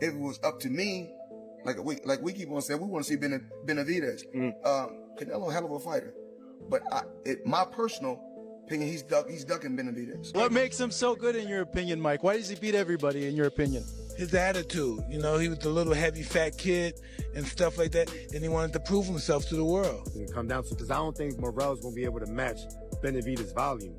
if it was up to me, like we keep on saying, we want to see Benavidez. Canelo, hell of a fighter, but my personal opinion, he's ducking Benavidez. What makes him so good in your opinion, Mike? Why does he beat everybody in your opinion? His attitude. You know, he was a little heavy, fat kid and stuff like that, and he wanted to prove himself to the world. It come down to, because I don't think Morrell's going to be able to match Benavidez' volume.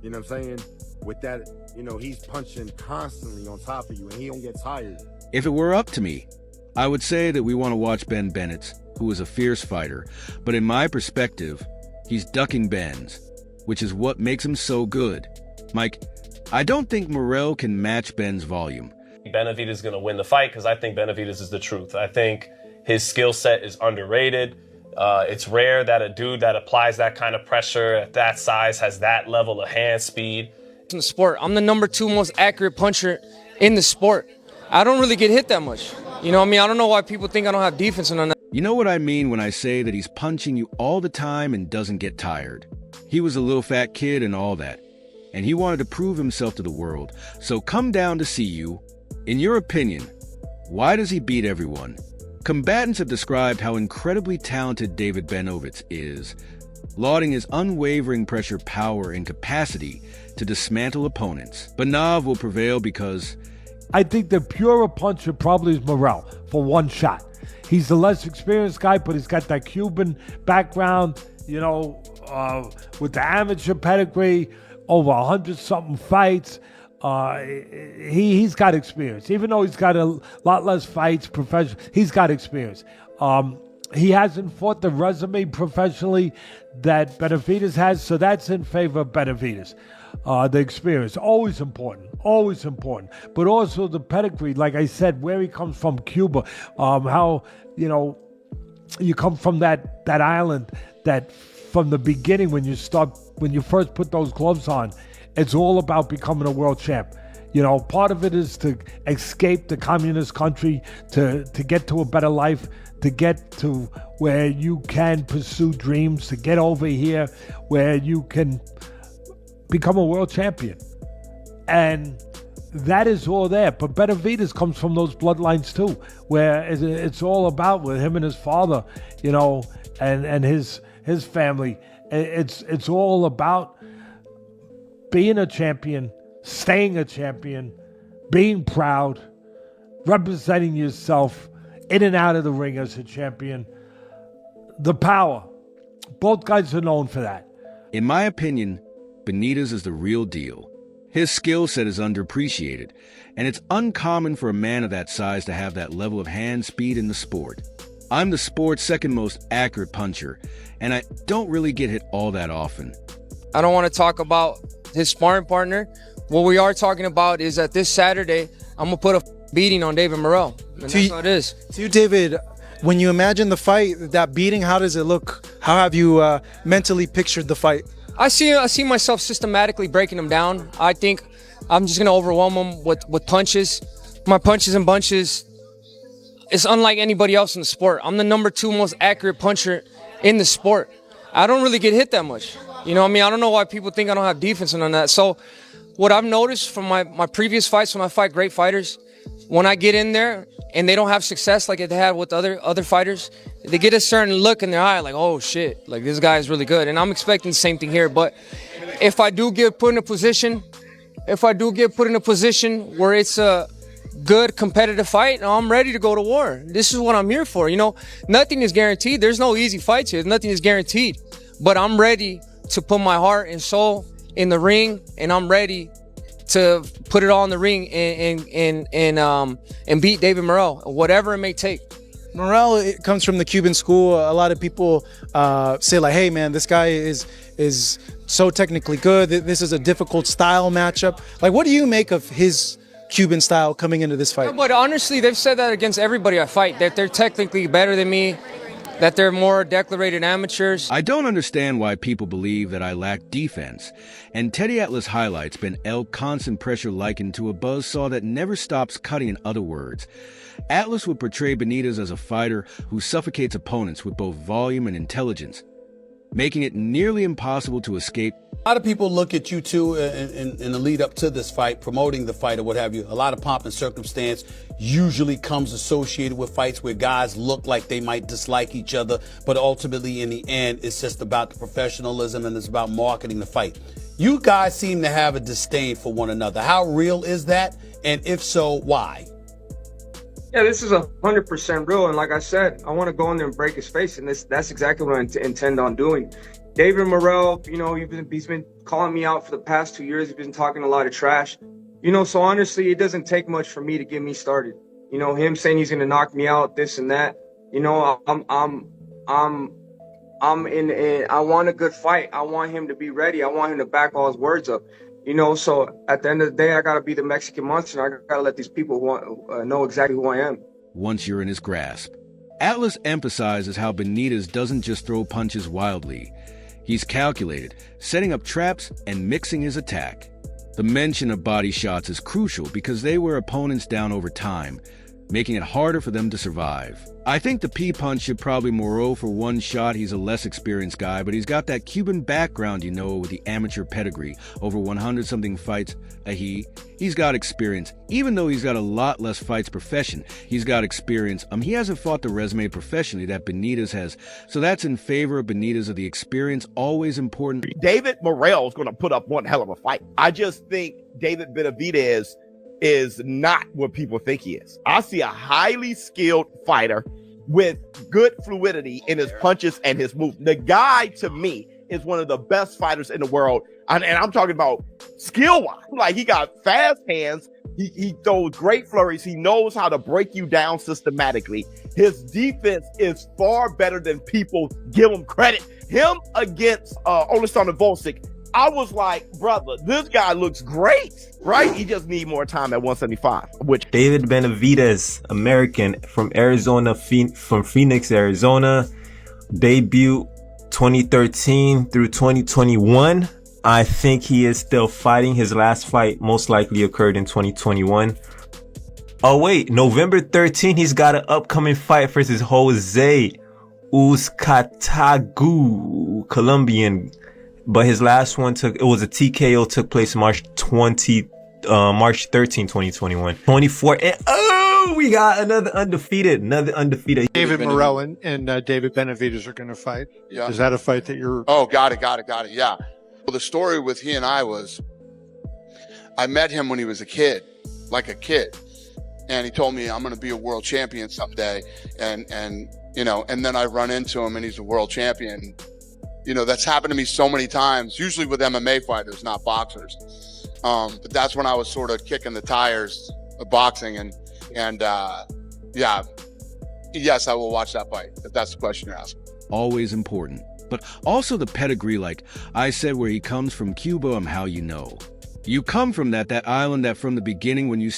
You know what I'm saying? With that, you know, he's punching constantly on top of you, and he don't get tired. If it were up to me, I would say that we want to watch Ben Bennett, who is a fierce fighter. But in my perspective, he's ducking Ben's, which is what makes him so good. Mike, I don't think Morrell can match Ben's volume. Benavidez is going to win the fight because I think Benavidez is the truth. I think his skill set is underrated. It's rare that a dude that applies that kind of pressure at that size has that level of hand speed. In the sport, I'm the #2 most accurate puncher in the sport. I don't really get hit that much. You know what I mean? I don't know why people think I don't have defense and on that. You know what I mean when I say that he's punching you all the time and doesn't get tired. He was a little fat kid and all that, and he wanted to prove himself to the world. So come down to see you. In your opinion, why does he beat everyone? Combatants have described how incredibly talented David Benavidez is, lauding his unwavering pressure, power, and capacity to dismantle opponents. But Nav will prevail because I think the purer puncher probably is Morrell for one shot. He's the less experienced guy, but he's got that Cuban background, you know, with the amateur pedigree, over 100-something fights. He's got experience. Even though he's got a lot less fights professional, he's got experience. He hasn't fought the resume professionally that Benavidez has, so that's in favor of Benavidez. The experience, always important, but also the pedigree, like I said, where he comes from, Cuba, how, you know, you come from that island that from the beginning when you first put those gloves on, it's all about becoming a world champ. You know, part of it is to escape the communist country, to get to a better life, to get to where you can pursue dreams, to get over here where you can become a world champion. And that is all there. But Benavidez comes from those bloodlines too, where it's all about with him and his father, you know, and his family. It's all about being a champion, staying a champion, being proud, representing yourself in and out of the ring as a champion. The power. Both guys are known for that. in my opinion, Benitez is the real deal. His skill set is underappreciated, and it's uncommon for a man of that size to have that level of hand speed in the sport. I'm the sport's second most accurate puncher, and I don't really get hit all that often. I don't want to talk about his sparring partner. What we are talking about is that this Saturday, I'm going to put a beating on David Morrell. And that's how it is. To you, David, when you imagine the fight, that beating, how does it look? How have you mentally pictured the fight? I see myself systematically breaking him down. I think I'm just going to overwhelm him with punches. My punches and bunches is unlike anybody else in the sport. I'm the #2 most accurate puncher in the sport. I don't really get hit that much. You know what I mean? I don't know why people think I don't have defense and on that. So what I've noticed from my previous fights, when I fight great fighters, when I get in there and they don't have success like they had with other fighters, they get a certain look in their eye like, oh shit, like this guy is really good. And I'm expecting the same thing here. But if I do get put in a position where it's a good competitive fight, I'm ready to go to war. This is what I'm here for. You know, nothing is guaranteed. There's no easy fights here. Nothing is guaranteed. But I'm ready to put my heart and soul in the ring, and I'm ready to put it all in the ring and beat David Morrell, whatever it may take. Morrell, it comes from the Cuban school. A lot of people say like, hey man, this guy is so technically good. This is a difficult style matchup. Like, what do you make of his Cuban style coming into this fight? Yeah, but honestly, they've said that against everybody I fight, that they're technically better than me, that they're more declarated amateurs. I don't understand why people believe that I lack defense, and Teddy Atlas highlights Ben L constant pressure likened to a buzzsaw that never stops cutting. In other words, Atlas would portray Benitez as a fighter who suffocates opponents with both volume and intelligence. making it nearly impossible to escape. A lot of people look at you too in the lead up to this fight, promoting the fight or what have you. A lot of pomp and circumstance usually comes associated with fights where guys look like they might dislike each other, but ultimately in the end, it's just about the professionalism and it's about marketing the fight. You guys seem to have a disdain for one another. How real is that? And if so, why? Yeah, this is 100% real. And like I said, I want to go in there and break his face. And that's exactly what I intend on doing. David Morrell, you know, he's been calling me out for the past 2 years. He's been talking a lot of trash. You know, so honestly, it doesn't take much for me to get me started. You know, him saying he's going to knock me out, this and that. You know, I want a good fight. I want him to be ready. I want him to back all his words up. You know, so at the end of the day, I got to be the Mexican monster. I got to let these people know exactly who I am. Once you're in his grasp. Atlas emphasizes how Benitez doesn't just throw punches wildly. He's calculated, setting up traps and mixing his attack. The mention of body shots is crucial because they wear opponents down over time, making it harder for them to survive. I think the P-punch should probably Moreau for one shot. He's a less experienced guy, but he's got that Cuban background, you know, with the amateur pedigree. Over 100-something fights, he's got experience. Even though he's got a lot less fights profession, he's got experience. He hasn't fought the resume professionally that Benitez has. So that's in favor of Benitez, of the experience, always important. David Morrell is going to put up one hell of a fight. I just think David Benavidez is not what people think he is. I see a highly skilled fighter with good fluidity in his punches and his movement. The guy, to me, is one of the best fighters in the world. And I'm talking about skill-wise. Like, he got fast hands. He throws great flurries. He knows how to break you down systematically. His defense is far better than people give him credit. Him against Oleksandr Volcic, I was like, brother, this guy looks great, right? He just need more time at 175. David Benavidez, American from Arizona, from Phoenix, Arizona, debut 2013 through 2021. I think he is still fighting. His last fight most likely occurred in 2021. Oh wait, November 13, he's got an upcoming fight versus Jose Uzcatagu, Colombian. But his last one it was a TKO, took place March 13, 2021. 24, and we got another undefeated. David Morrell and David Benavidez are going to fight. Yeah. Is that a fight that you're... Oh, got it. Yeah. Well, the story with he and I was, I met him when he was a kid. And he told me, I'm going to be a world champion someday. And you know, and then I run into him and he's a world champion. You know, that's happened to me so many times, usually with MMA fighters, not boxers. But that's when I was sort of kicking the tires of boxing. And yeah, yes, I will watch that fight, if that's the question you're asking. Always important. But also the pedigree, like I said, where he comes from, Cuba, how you know. You come from that island that from the beginning, when you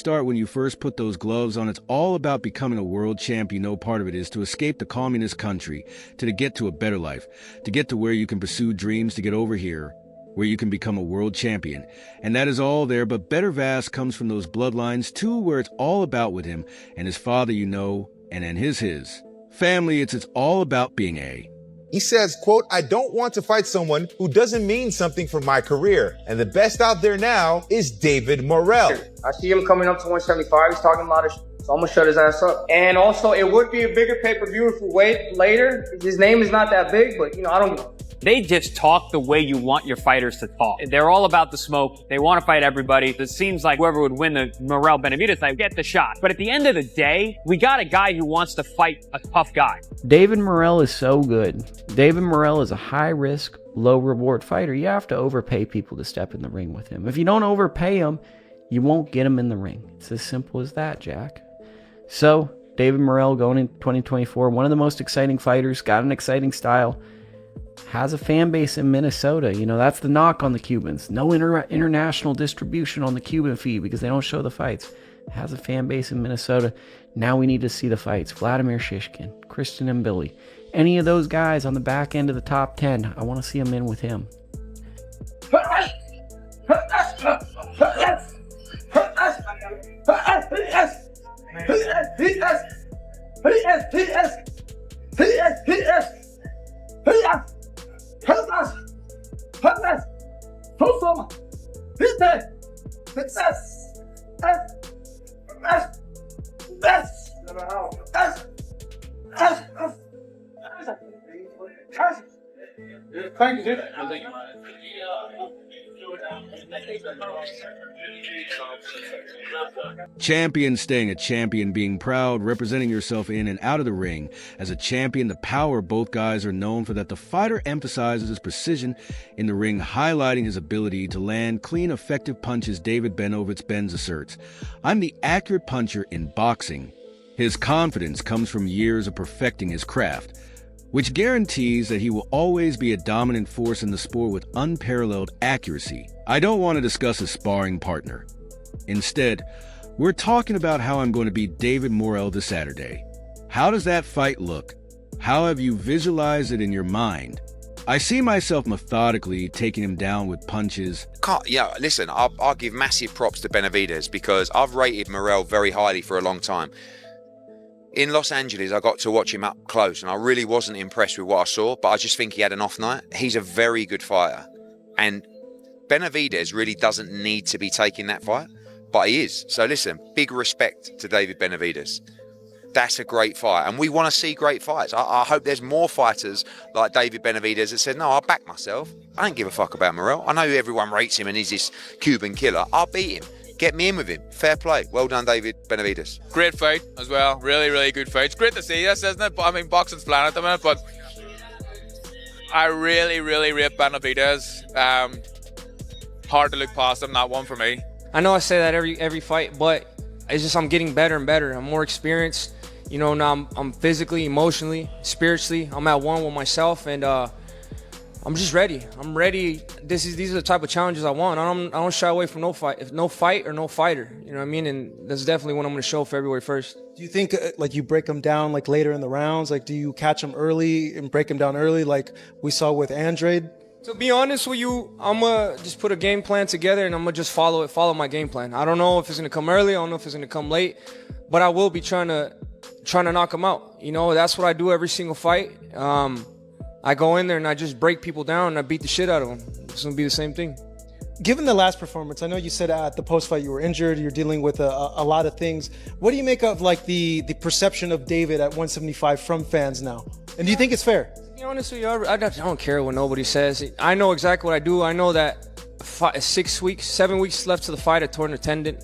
first put those gloves on, it's all about becoming a world champ. You know, part of it is to escape the communist country, to get to a better life, to get to where you can pursue dreams, to get over here, where you can become a world champion. And that is all there, but Better Vast comes from those bloodlines too, where it's all about with him and his father, you know, and his family. It's all about being a. He says, quote, I don't want to fight someone who doesn't mean something for my career. And the best out there now is David Morrell. I see him coming up to 175. He's talking a lot of shit. So I'm going to shut his ass up. And also, it would be a bigger pay-per-view if we wait later. His name is not that big, but, you know, I don't know. They just talk the way you want your fighters to talk. They're all about the smoke. They want to fight everybody. It seems like whoever would win the Morrell-Benavidez fight, get the shot. But at the end of the day, we got a guy who wants to fight a tough guy. David Morrell is so good. David Morrell is a high-risk, low-reward fighter. You have to overpay people to step in the ring with him. If you don't overpay him, you won't get him in the ring. It's as simple as that, Jack. So, David Morrell going in 2024, one of the most exciting fighters, got an exciting style. Has a fan base in Minnesota. You know, that's the knock on the Cubans. No international distribution on the Cuban feed because they don't show the fights. Has a fan base in Minnesota. Now we need to see the fights. Vladimir Shishkin, Christian and Billy. Any of those guys on the back end of the top 10, I want to see them in with him. Thank you, dude. Champion staying a champion, being proud, representing yourself in and out of the ring. As a champion, the power of both guys are known for that. The fighter emphasizes his precision in the ring, highlighting his ability to land clean, effective punches. David Benz asserts, "I'm the accurate puncher in boxing." His confidence comes from years of perfecting his craft, which guarantees that he will always be a dominant force in the sport with unparalleled accuracy. I don't want to discuss his sparring partner. Instead, we're talking about how I'm going to beat David Morrell this Saturday. How does that fight look? How have you visualized it in your mind? I see myself methodically taking him down with punches. Listen, I'll give massive props to Benavidez because I've rated Morrell very highly for a long time. In Los Angeles, I got to watch him up close, and I really wasn't impressed with what I saw, but I just think he had an off night. He's a very good fighter, and Benavidez really doesn't need to be taking that fight, but he is. So listen, big respect to David Benavidez. That's a great fight, and we want to see great fights. I hope there's more fighters like David Benavidez that said, no, I'll back myself. I don't give a fuck about Morrell. I know everyone rates him and he's this Cuban killer. I'll beat him. Get me in with him. Fair play. Well done, David Benavidez. Great fight as well. Really, really good fight. It's great to see this, isn't it? I mean, boxing's flying at the minute, but I really, really rate Benavidez. Hard to look past him, that one for me. I know I say that every fight, but it's just I'm getting better and better. I'm more experienced. You know, now I'm physically, emotionally, spiritually. I'm at one with myself, and I'm just ready. I'm ready. These are the type of challenges I want. I don't shy away from no fight. If no fight or no fighter, you know what I mean? And that's definitely what I'm going to show February 1st. Do you think like you break them down like later in the rounds? Like, do you catch them early and break them down early, like we saw with Andrade? To be honest with you, I'm gonna just put a game plan together and I'm gonna just follow my game plan. I don't know if it's gonna come early. I don't know if it's gonna come late, but I will be trying to knock them out. You know, that's what I do every single fight. I go in there and I just break people down and I beat the shit out of them. It's gonna be the same thing. Given the last performance, I know you said at the post-fight you were injured, you're dealing with a lot of things. What do you make of like the perception of David at 175 from fans now? And do you think it's fair? To be honest with you, I don't care what nobody says. I know exactly what I do. I know that 7 weeks left to the fight, I tore an tendon.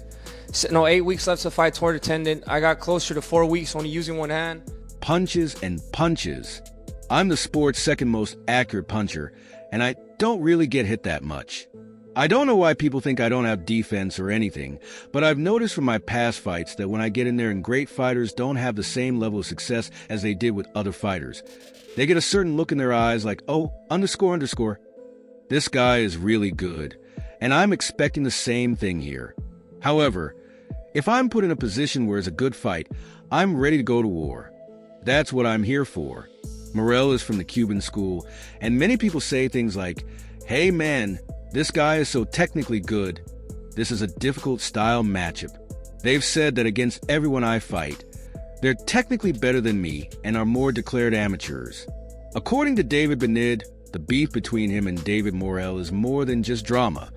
No, 8 weeks left to the fight, tore the tendon. I got closer to 4 weeks only using one hand. Punches and punches. I'm the sport's second most accurate puncher, and I don't really get hit that much. I don't know why people think I don't have defense or anything, but I've noticed from my past fights that when I get in there and great fighters don't have the same level of success as they did with other fighters. They get a certain look in their eyes like, oh, __. This guy is really good, and I'm expecting the same thing here. However, if I'm put in a position where it's a good fight, I'm ready to go to war. That's what I'm here for. Morrell is from the Cuban school, and many people say things like, hey man, this guy is so technically good. This is a difficult style matchup. They've said that against everyone I fight, they're technically better than me and are more declared amateurs. According to David Benid, the beef between him and David Morrell is more than just drama.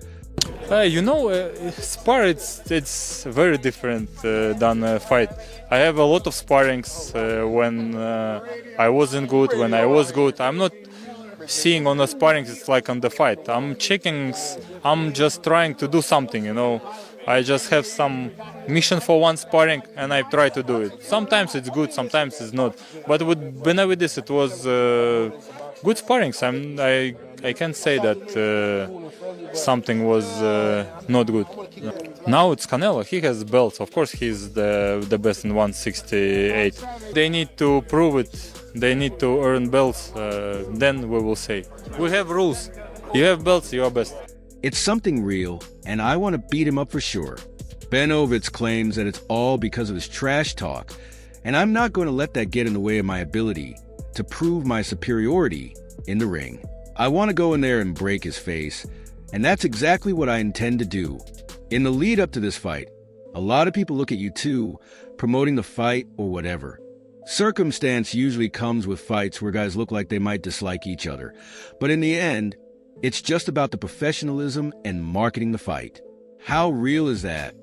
Spar, it's very different than a fight. I have a lot of sparrings when I wasn't good, when I was good. I'm not seeing on the sparrings, it's like on the fight. I'm checking, I'm just trying to do something, I just have some mission for one sparring and I try to do it. Sometimes it's good, sometimes it's not. But with Benavidez, it was good sparrings. I can't say that something was not good. Now it's Canelo. He has belts. Of course, he's the best in 168. They need to prove it. They need to earn belts. Then we will say. We have rules. You have belts, you are best. It's something real, and I want to beat him up for sure. Benovitz claims that it's all because of his trash talk, and I'm not going to let that get in the way of my ability to prove my superiority in the ring. I want to go in there and break his face, and that's exactly what I intend to do. In the lead up to this fight, a lot of people look at you too, promoting the fight or whatever. Circumstance usually comes with fights where guys look like they might dislike each other. But in the end, it's just about the professionalism and marketing the fight. How real is that?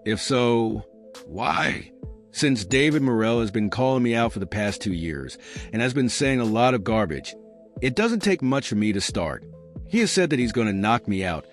If so, why? Since David Morrell has been calling me out for the past 2 years and has been saying a lot of garbage, it doesn't take much for me to start. He has said that he's going to knock me out,